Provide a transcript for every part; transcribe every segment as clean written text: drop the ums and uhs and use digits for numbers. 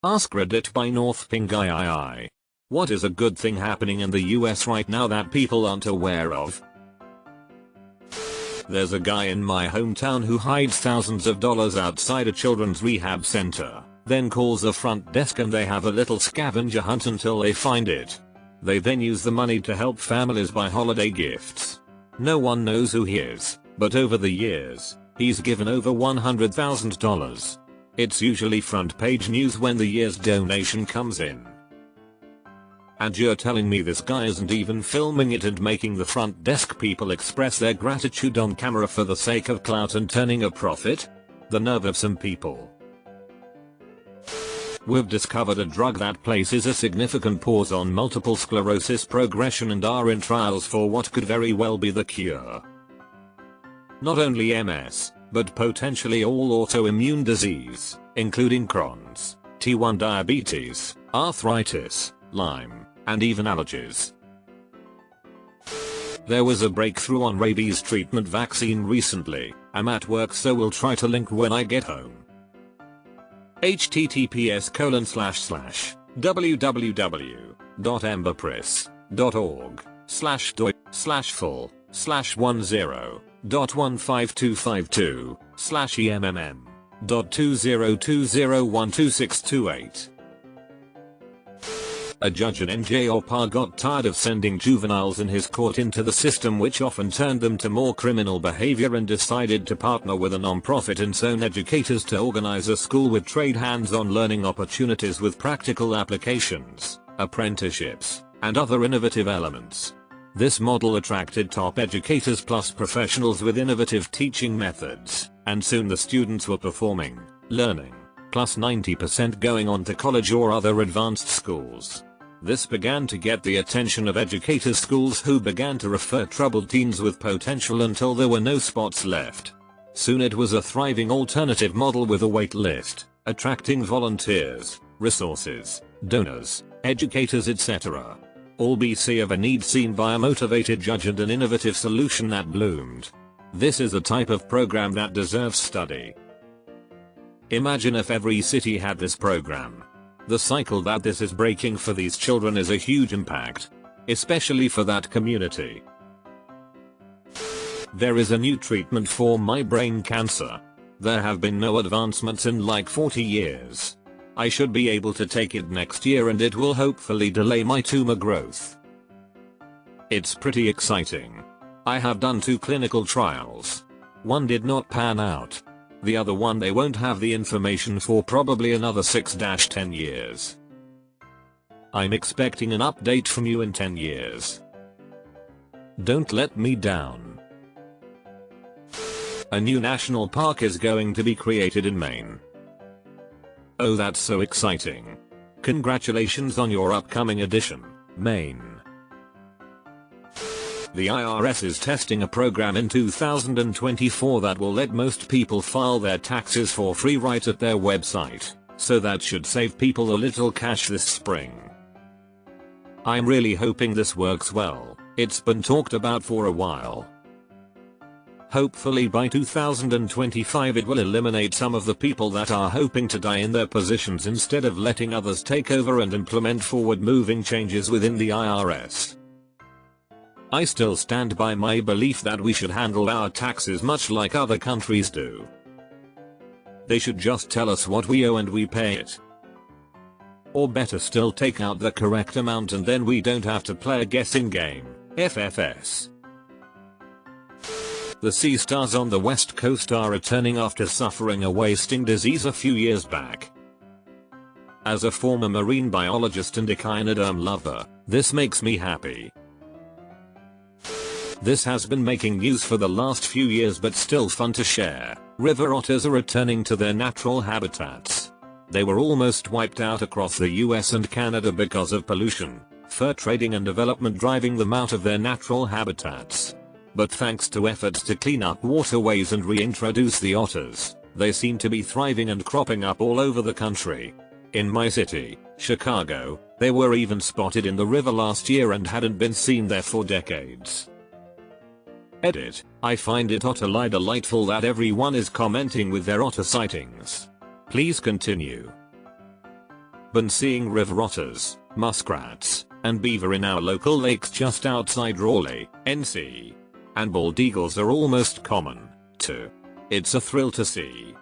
AskReddit by North Ping III. What is a good thing happening in the US right now that people aren't aware of? There's a guy in my hometown who hides thousands of dollars outside a children's rehab center, then calls the front desk and they have a little scavenger hunt until they find it. They then use the money to help families buy holiday gifts. No one knows who he is, but over the years, he's given over $100,000. It's usually front page news when the year's donation comes in. And you're telling me this guy isn't even filming it and making the front desk people express their gratitude on camera for the sake of clout and turning a profit? The nerve of some people. We've discovered a drug that places a significant pause on multiple sclerosis progression and are in trials for what could very well be the cure. Not only MS, but potentially all autoimmune disease, including Crohn's, T1 diabetes, arthritis, Lyme, and even allergies. There was a breakthrough on rabies treatment vaccine recently. I'm at work so we'll try to link when I get home. https://www.embapress.org/doi/full/10.15252/EMMM.2020126228. A judge in NJOPA got tired of sending juveniles in his court into the system, which often turned them to more criminal behavior, and decided to partner with a non-profit and zone educators to organize a school with trade hands-on learning opportunities with practical applications, apprenticeships, and other innovative elements. This model attracted top educators plus professionals with innovative teaching methods, and soon the students were performing, learning, plus 90% going on to college or other advanced schools. This began to get the attention of educator schools, who began to refer troubled teens with potential until there were no spots left. Soon it was a thriving alternative model with a wait list, attracting volunteers, resources, donors, educators, etc. All BC of a need seen by a motivated judge and an innovative solution that bloomed. This is a type of program that deserves study. Imagine if every city had this program. The cycle that this is breaking for these children is a huge impact, especially for that community. There is a new treatment for my brain cancer. There have been no advancements in like 40 years. I should be able to take it next year and it will hopefully delay my tumor growth. It's pretty exciting. I have done 2 clinical trials. One did not pan out. The other one they won't have the information for probably another 6-10 years. I'm expecting an update from you in 10 years. Don't let me down. A new national park is going to be created in Maine. Oh, that's so exciting. Congratulations on your upcoming addition, Maine. The IRS is testing a program in 2024 that will let most people file their taxes for free right at their website, so that should save people a little cash this spring. I'm really hoping this works well. It's been talked about for a while. Hopefully by 2025 it will eliminate some of the people that are hoping to die in their positions instead of letting others take over and implement forward-moving changes within the IRS. I still stand by my belief that we should handle our taxes much like other countries do. They should just tell us what we owe and we pay it. Or better still, take out the correct amount and then we don't have to play a guessing game, FFS. The sea stars on the west coast are returning after suffering a wasting disease a few years back. As a former marine biologist and echinoderm lover, this makes me happy. This has been making news for the last few years, but still fun to share. River otters are returning to their natural habitats. They were almost wiped out across the US and Canada because of pollution, fur trading and development driving them out of their natural habitats. But thanks to efforts to clean up waterways and reintroduce the otters, they seem to be thriving and cropping up all over the country. In my city, Chicago, they were even spotted in the river last year and hadn't been seen there for decades. Edit. I find it utterly delightful that everyone is commenting with their otter sightings. Please continue. Been seeing river otters, muskrats, and beaver in our local lakes just outside Raleigh, NC. And bald eagles are almost common, too. It's a thrill to see.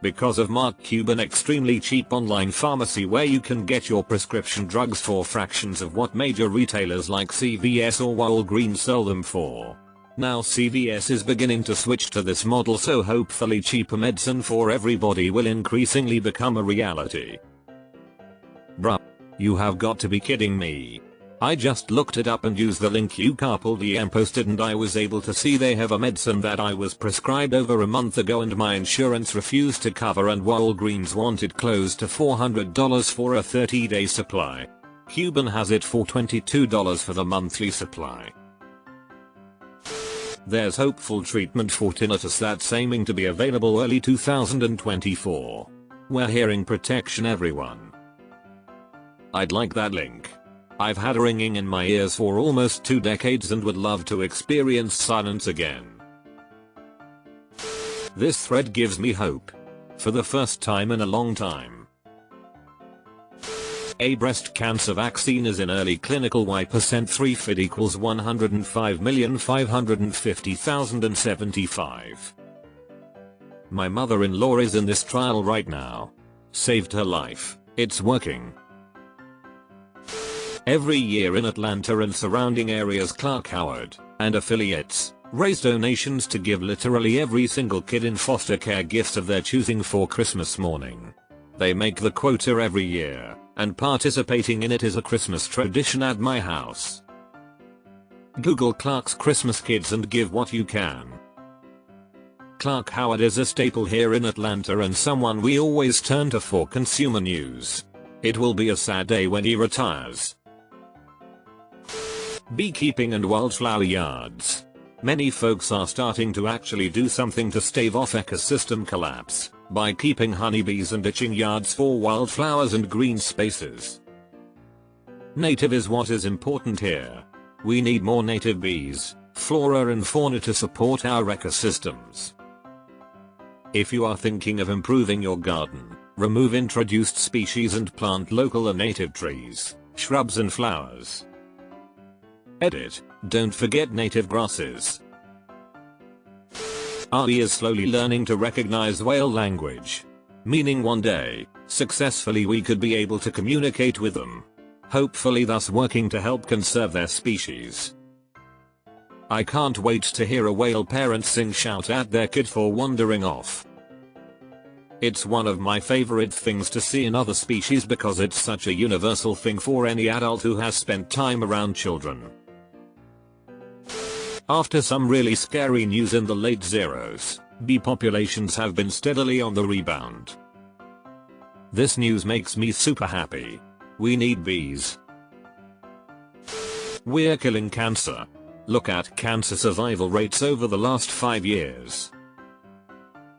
Because of Mark Cuban extremely cheap online pharmacy where you can get your prescription drugs for fractions of what major retailers like CVS or Walgreens sell them for. Now CVS is beginning to switch to this model, so hopefully cheaper medicine for everybody will increasingly become a reality. Bruh. You have got to be kidding me. I just looked it up and used the link you coupled and posted, and I was able to see they have a medicine that I was prescribed over a month ago and my insurance refused to cover, and Walgreens wanted close to $400 for a 30-day supply. Cuban has it for $22 for the monthly supply. There's hopeful treatment for tinnitus that's aiming to be available early 2024. We're hearing protection, everyone. I'd like that link. I've had ringing in my ears for almost 2 decades and would love to experience silence again. This thread gives me hope. For the first time in a long time. A breast cancer vaccine is in early clinical Y% 3 FID equals 105,550,075. My mother-in-law is in this trial right now. Saved her life. It's working. Every year in Atlanta and surrounding areas, Clark Howard and affiliates raise donations to give literally every single kid in foster care gifts of their choosing for Christmas morning. They make the quota every year, and participating in it is a Christmas tradition at my house. Google Clark's Christmas Kids and give what you can. Clark Howard is a staple here in Atlanta and someone we always turn to for consumer news. It will be a sad day when he retires. Beekeeping and wildflower yards. Many folks are starting to actually do something to stave off ecosystem collapse by keeping honeybees and ditching yards for wildflowers and green spaces. Native is what is important here. We need more native bees, flora and fauna to support our ecosystems. If you are thinking of improving your garden, remove introduced species and plant local and native trees, shrubs and flowers. Edit. Don't forget native grasses. RE is slowly learning to recognize whale language. Meaning one day, successfully we could be able to communicate with them. Hopefully thus working to help conserve their species. I can't wait to hear a whale parent sing shout at their kid for wandering off. It's one of my favorite things to see in other species because it's such a universal thing for any adult who has spent time around children. After some really scary news in the late zeros, bee populations have been steadily on the rebound. This news makes me super happy. We need bees. We're killing cancer. Look at cancer survival rates over the last 5 years.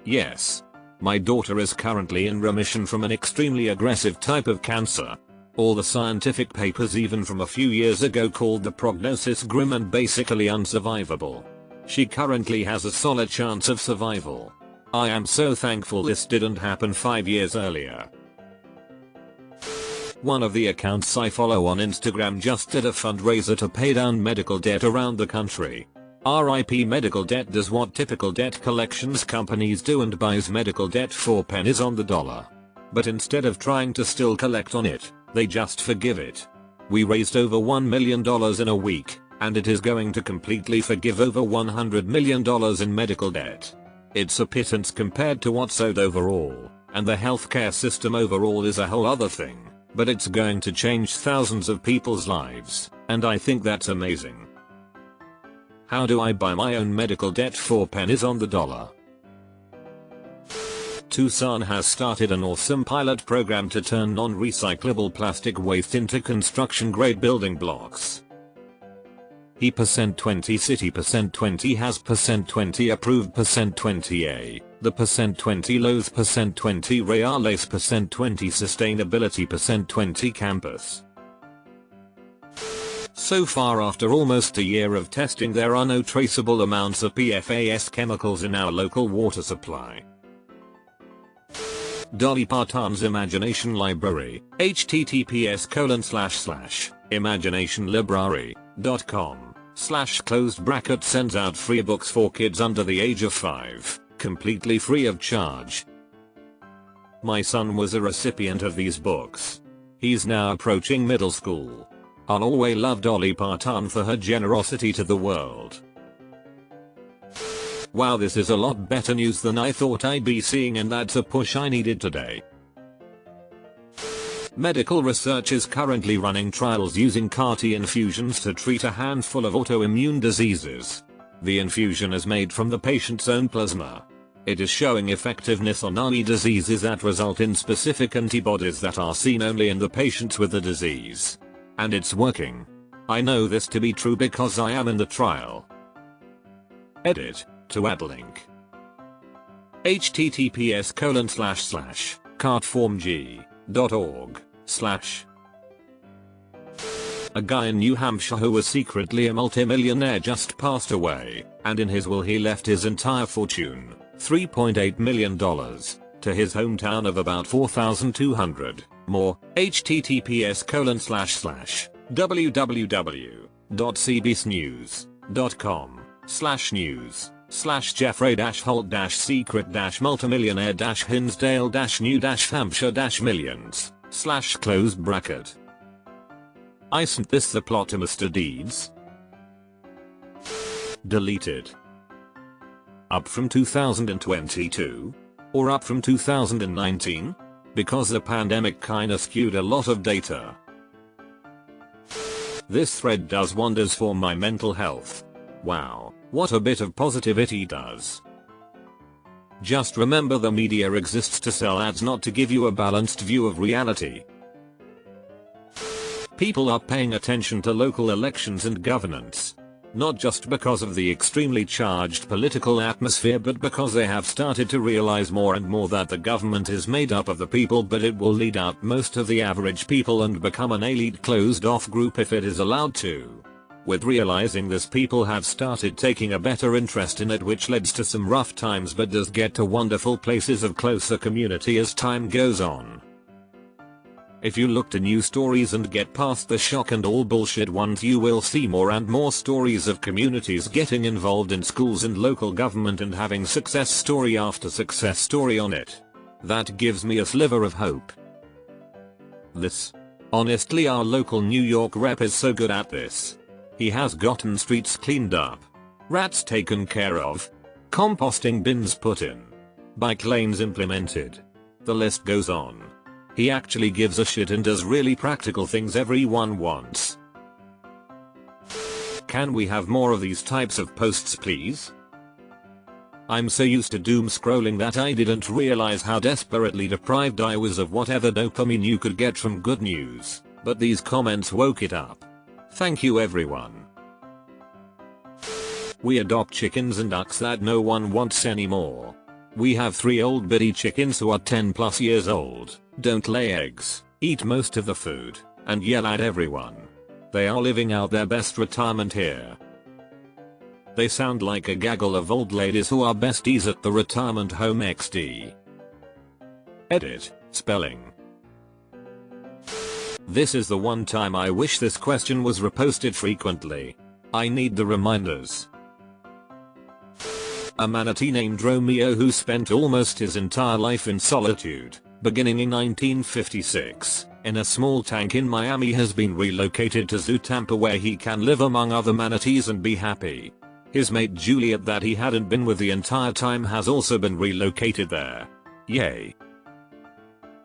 Yes. My daughter is currently in remission from an extremely aggressive type of cancer. All the scientific papers even from a few years ago called the prognosis grim and basically unsurvivable. She currently has a solid chance of survival. I am so thankful this didn't happen 5 years earlier. One of the accounts I follow on Instagram just did a fundraiser to pay down medical debt around the country. RIP medical debt does what typical debt collections companies do and buys medical debt for pennies on the dollar. But instead of trying to still collect on it, they just forgive it. We raised over $1 million in a week, and it is going to completely forgive over $100 million in medical debt. It's a pittance compared to what's owed overall, and the healthcare system overall is a whole other thing, but it's going to change thousands of people's lives, and I think that's amazing. How do I buy my own medical debt for pennies on the dollar? Tucson has started an awesome pilot program to turn non-recyclable plastic waste into construction-grade building blocks. He %20 City %20 has %20 approved %20A, the %20 Lowe's %20 Reales %20 Sustainability %20 Campus. So far after almost a year of testing there are no traceable amounts of PFAS chemicals in our local water supply. Dolly Parton's Imagination Library, https://imaginationlibrary.com// sends out free books for kids under the age of 5, completely free of charge. My son was a recipient of these books. He's now approaching middle school. I'll always love Dolly Parton for her generosity to the world. Wow, this is a lot better news than I thought I'd be seeing, and that's a push I needed today. Medical research is currently running trials using CAR-T infusions to treat a handful of autoimmune diseases. The infusion is made from the patient's own plasma. It is showing effectiveness on any diseases that result in specific antibodies that are seen only in the patients with the disease. And it's working. I know this to be true because I am in the trial. Edit. To add link. https://cartformg.org/ A guy in New Hampshire who was secretly a multimillionaire just passed away, and in his will he left his entire fortune, $3.8 million, to his hometown of about 4,200. More, https://www.cbsnews.com/news/jeffrey-holt-secret-multimillionaire-hinsdale-new-hampshire-millions/ I sent this the plot to Mr. Deeds. Deleted. Up from 2022? Or up from 2019? Because the pandemic kinda skewed a lot of data. This thread does wonders for my mental health. Wow, what a bit of positivity does. Just remember, the media exists to sell ads, not to give you a balanced view of reality. People are paying attention to local elections and governance. Not just because of the extremely charged political atmosphere, but because they have started to realize more and more that the government is made up of the people, but it will lead out most of the average people and become an elite closed-off group if it is allowed to. With realizing this, people have started taking a better interest in it, which leads to some rough times but does get to wonderful places of closer community as time goes on. If you look to news stories and get past the shock and all bullshit ones, you will see more and more stories of communities getting involved in schools and local government and having success story after success story on it. That gives me a sliver of hope. Honestly, our local New York rep is so good at this. He has gotten streets cleaned up, rats taken care of, composting bins put in, bike lanes implemented. The list goes on. He actually gives a shit and does really practical things everyone wants. Can we have more of these types of posts, please? I'm so used to doom scrolling that I didn't realize how desperately deprived I was of whatever dopamine you could get from good news, but these comments woke it up. Thank you, everyone. We adopt chickens and ducks that no one wants anymore. We have 3 old bitty chickens who are 10+ years old, don't lay eggs, eat most of the food, and yell at everyone. They are living out their best retirement here. They sound like a gaggle of old ladies who are besties at the retirement home XD. Edit. Spelling. This is the one time I wish this question was reposted frequently. I need the reminders. A manatee named Romeo, who spent almost his entire life in solitude, beginning in 1956, in a small tank in Miami, has been relocated to Zoo Tampa, where he can live among other manatees and be happy. His mate Juliet, that he hadn't been with the entire time, has also been relocated there. Yay.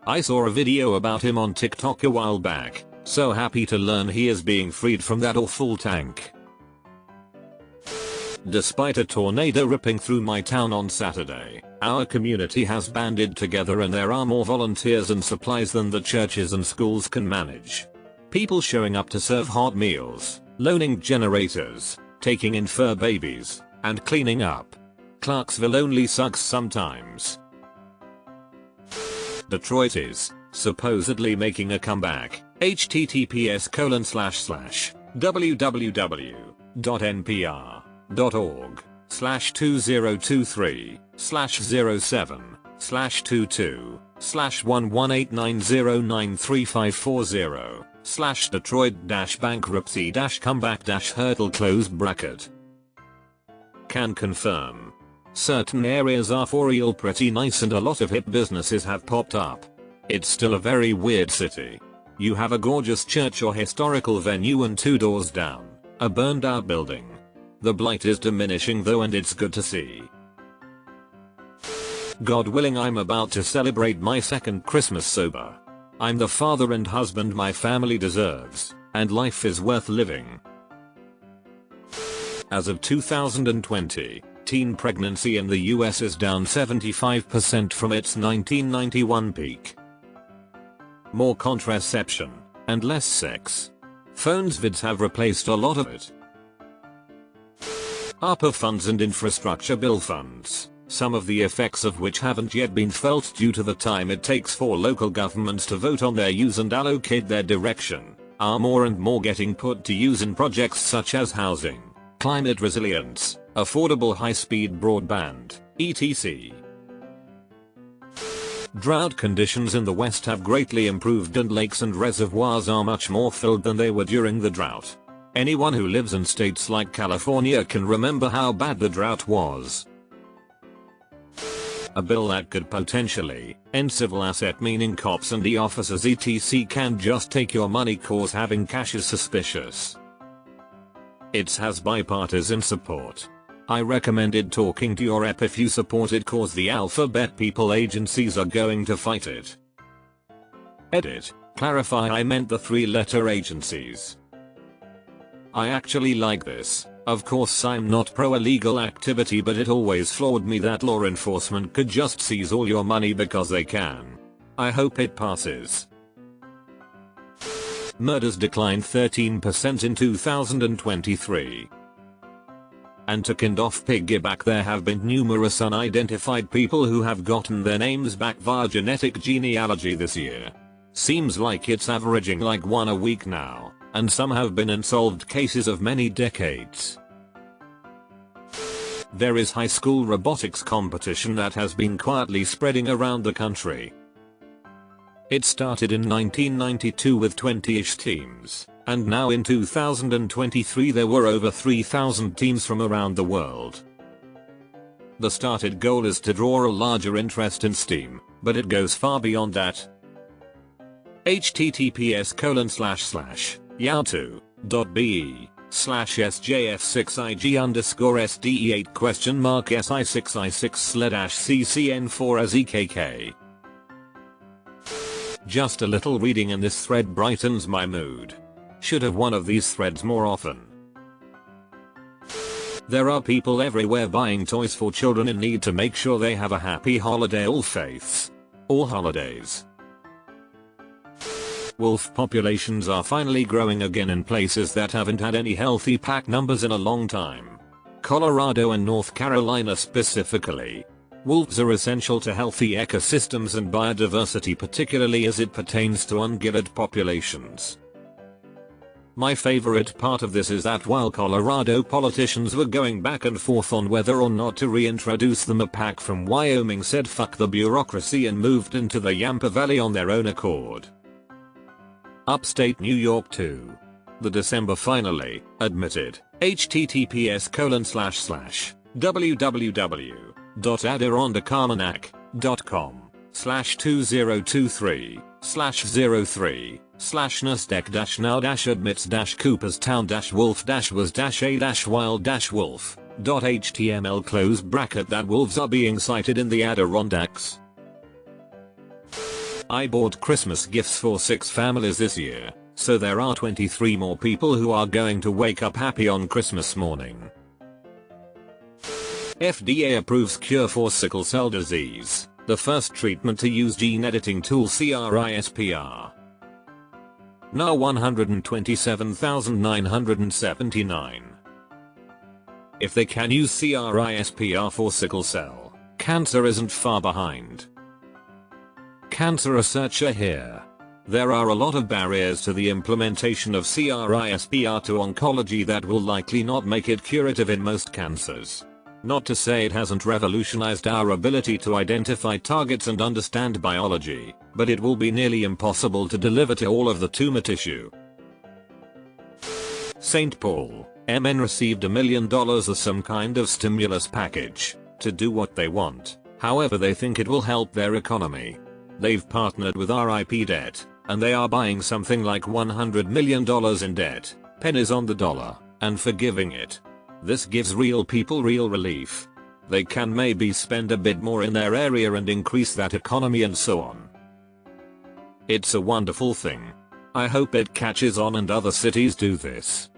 I saw a video about him on TikTok a while back, so happy to learn he is being freed from that awful tank. Despite a tornado ripping through my town on Saturday, our community has banded together and there are more volunteers and supplies than the churches and schools can manage. People showing up to serve hot meals, loaning generators, taking in fur babies, and cleaning up. Clarksville only sucks sometimes. Detroit is supposedly making a comeback. https://www.npr.org/2023/07/22 /118093540/Detroit-bankruptcy-comeback-hurdle close bracket. Can confirm. Certain areas are for real pretty nice and a lot of hip businesses have popped up. It's still a very weird city. You have a gorgeous church or historical venue and 2 doors down, a burned out building. The blight is diminishing though, and it's good to see. God willing, I'm about to celebrate my 2nd Christmas sober. I'm the father and husband my family deserves, and life is worth living. As of 2020, teen pregnancy in the US is down 75% from its 1991 peak. More contraception, and less sex. Phones vids have replaced a lot of it. ARPA funds and infrastructure bill funds, some of the effects of which haven't yet been felt due to the time it takes for local governments to vote on their use and allocate their direction, are more and more getting put to use in projects such as housing, climate resilience, affordable high-speed broadband, etc. Drought conditions in the West have greatly improved and lakes and reservoirs are much more filled than they were during the drought. Anyone who lives in states like California can remember how bad the drought was. A bill that could potentially end civil asset, meaning cops and the officers etc can just take your money cause having cash is suspicious. It has bipartisan support. I recommended talking to your rep if you support it cause the alphabet people agencies are going to fight it. Edit. Clarify, I meant the 3-letter agencies. I actually like this. Of course I'm not pro illegal activity, but it always floored me that law enforcement could just seize all your money because they can. I hope it passes. Murders declined 13% in 2023. And to kind of piggyback, there have been numerous unidentified people who have gotten their names back via genetic genealogy this year. Seems like it's averaging like 1 a week now, and some have been unsolved cases of many decades. There is high school robotics competition that has been quietly spreading around the country. It started in 1992 with 20-ish teams, and now in 2023 there were over 3,000 teams from around the world. The stated goal is to draw a larger interest in STEAM, but it goes far beyond that. https://yahoo.be/sjf6ig_SI6I6/si6/CCN4as Just a little reading in this thread brightens my mood. Should have one of these threads more often. There are people everywhere buying toys for children in need to make sure they have a happy holiday. All faiths. All holidays. Wolf populations are finally growing again in places that haven't had any healthy pack numbers in a long time. Colorado and North Carolina specifically. Wolves are essential to healthy ecosystems and biodiversity, particularly as it pertains to ungulated populations. My favorite part of this is that while Colorado politicians were going back and forth on whether or not to reintroduce them, a pack from Wyoming said fuck the bureaucracy and moved into the Yampa Valley on their own accord. Upstate New York too. The December finally admitted. https://www.adirondacarmanac.com/2023/003/nasdaq-now-admits-coopers-town-wolf-was-a-1 that wolves are being sighted in the Adirondacks. I bought Christmas gifts for 6 families this year, so there are 23 more people who are going to wake up happy on Christmas morning. FDA approves cure for sickle cell disease, the first treatment to use gene editing tool CRISPR. Now 127,979. If they can use CRISPR for sickle cell, cancer isn't far behind. Cancer researcher here. There are a lot of barriers to the implementation of CRISPR to oncology that will likely not make it curative in most cancers. Not to say it hasn't revolutionized our ability to identify targets and understand biology, but it will be nearly impossible to deliver to all of the tumor tissue. St. Paul, MN received $1 million as some kind of stimulus package to do what they want, however they think it will help their economy. They've partnered with RIP Debt, and they are buying something like $100 million in debt, pennies on the dollar, and forgiving it. This gives real people real relief. They can maybe spend a bit more in their area and increase that economy and so on. It's a wonderful thing. I hope it catches on and other cities do this.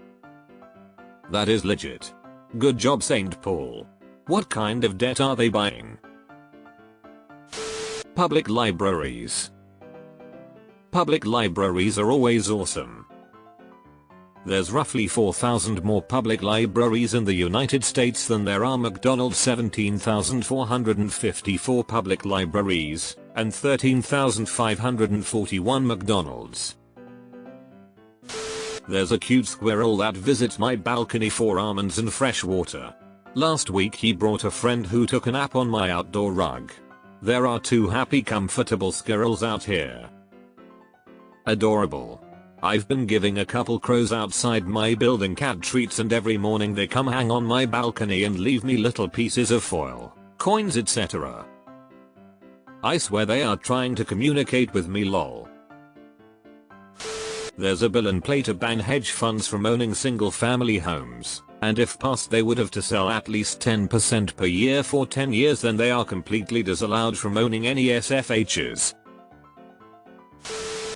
That is legit. Good job, St. Paul. What kind of debt are they buying? Public libraries. Public libraries are always awesome. There's roughly 4,000 more public libraries in the United States than there are McDonald's. 17,454 public libraries, and 13,541 McDonald's. There's a cute squirrel that visits my balcony for almonds and fresh water. Last week he brought a friend who took a nap on my outdoor rug. There are 2 happy comfortable squirrels out here. Adorable. I've been giving a couple crows outside my building cat treats, and every morning they come hang on my balcony and leave me little pieces of foil, coins, etc. I swear they are trying to communicate with me, lol. There's a bill in play to ban hedge funds from owning single family homes, and if passed they would have to sell at least 10% per year for 10 years, then they are completely disallowed from owning any SFHs.